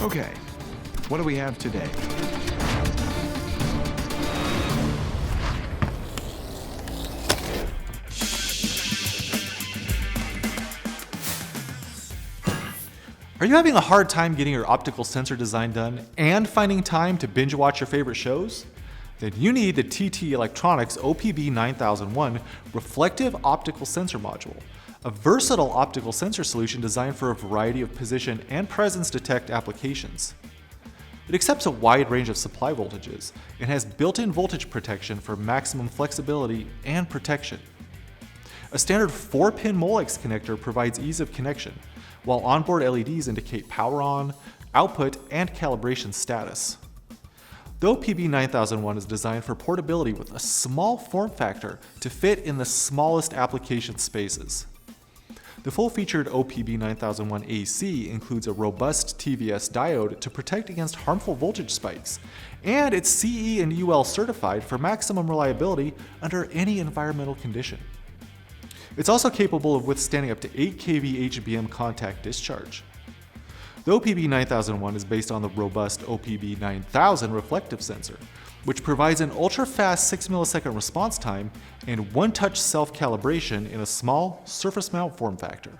Okay, what do we have today? Are you having a hard time getting your optical sensor design done and finding time to binge watch your favorite shows? Then you need the TT Electronics OPB9001 Reflective Optical Sensor Module, a versatile optical sensor solution designed for a variety of position and presence detect applications. It accepts a wide range of supply voltages and has built-in voltage protection for maximum flexibility and protection. A standard 4-pin Molex connector provides ease of connection, while onboard LEDs indicate power on, output, and calibration status. The OPB9001 is designed for portability with a small form factor to fit in the smallest application spaces. The full-featured OPB9001 AC includes a robust TVS diode to protect against harmful voltage spikes, and it's CE and UL certified for maximum reliability under any environmental condition. It's also capable of withstanding up to 8 kV HBM contact discharge. The OPB9001 is based on the robust OPB9000 reflective sensor, which provides an ultra-fast 6 millisecond response time and one-touch self-calibration in a small surface mount form factor.